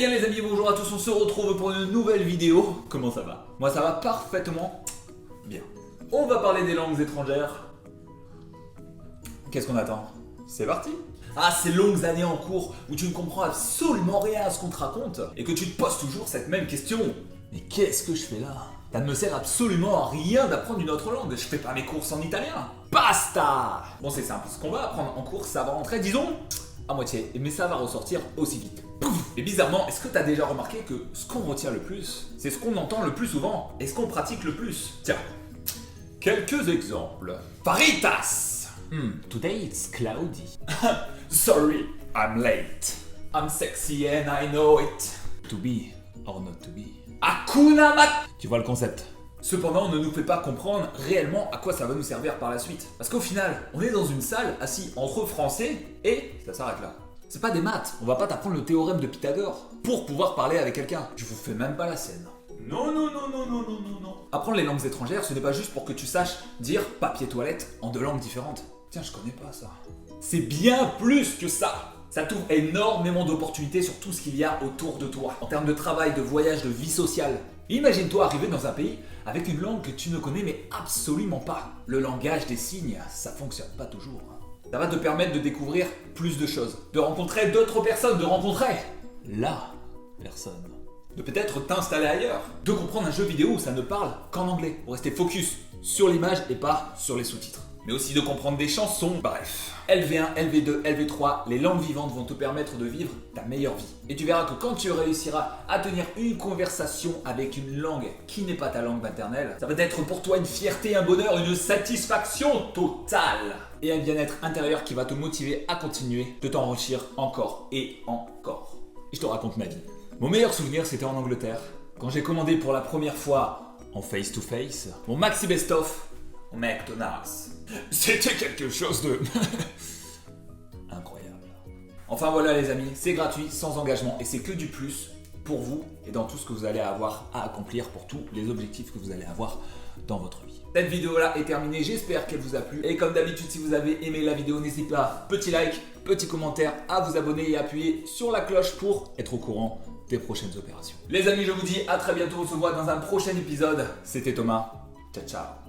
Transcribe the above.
Bien les amis, bonjour à tous, on se retrouve pour une nouvelle vidéo. Comment ça va? Moi ça va parfaitement bien. On va parler des langues étrangères. Qu'est-ce qu'on attend? C'est parti. Ah, ces longues années en cours où tu ne comprends absolument rien à ce qu'on te raconte et que tu te poses toujours cette même question. Mais qu'est-ce que je fais là? Ça ne me sert absolument à rien d'apprendre une autre langue. Je fais pas mes courses en italien. Basta! Bon, c'est simple, ce qu'on va apprendre en cours, ça va rentrer, disons, à moitié, mais ça va ressortir aussi vite. Pouf. Et bizarrement, est-ce que t'as déjà remarqué que ce qu'on retient le plus, c'est ce qu'on entend le plus souvent et ce qu'on pratique le plus? Tiens, quelques exemples. Faritas! Today it's cloudy. Sorry, I'm late. I'm sexy and I know it. To be or not to be. Hakuna Mat... Tu vois le concept. Cependant, on ne nous fait pas comprendre réellement à quoi ça va nous servir par la suite. Parce qu'au final, on est dans une salle assis entre français et ça s'arrête là. C'est pas des maths, on va pas t'apprendre le théorème de Pythagore pour pouvoir parler avec quelqu'un. Je vous fais même pas la scène. Non. Apprendre les langues étrangères, ce n'est pas juste pour que tu saches dire papier toilette en 2 langues différentes. Tiens, je connais pas ça. C'est bien plus que ça. Ça t'ouvre énormément d'opportunités sur tout ce qu'il y a autour de toi. En termes de travail, de voyage, de vie sociale. Imagine-toi arriver dans un pays avec une langue que tu ne connais mais absolument pas. Le langage des signes, ça fonctionne pas toujours. Ça va te permettre de découvrir plus de choses, de rencontrer d'autres personnes, de rencontrer la personne. De peut-être t'installer ailleurs, de comprendre un jeu vidéo où ça ne parle qu'en anglais, pour rester focus sur l'image et pas sur les sous-titres. Mais aussi de comprendre des chansons, bref. LV1, LV2, LV3, les langues vivantes vont te permettre de vivre ta meilleure vie. Et tu verras que quand tu réussiras à tenir une conversation avec une langue qui n'est pas ta langue maternelle, ça va être pour toi une fierté, un bonheur, une satisfaction totale. Et un bien-être intérieur qui va te motiver à continuer de t'enrichir encore et encore. Et je te raconte ma vie. Mon meilleur souvenir, c'était en Angleterre, quand j'ai commandé pour la première fois en face-to-face mon Maxi Best-of au McDonald's. C'était quelque chose de incroyable. Enfin voilà les amis, c'est gratuit, sans engagement et c'est que du plus pour vous et dans tout ce que vous allez avoir à accomplir pour tous les objectifs que vous allez avoir dans votre vie. Cette vidéo là est terminée, j'espère qu'elle vous a plu et comme d'habitude si vous avez aimé la vidéo n'hésitez pas, petit like, petit commentaire, à vous abonner et appuyer sur la cloche pour être au courant des prochaines opérations. Les amis, je vous dis à très bientôt, on se voit dans un prochain épisode. C'était Thomas, ciao ciao.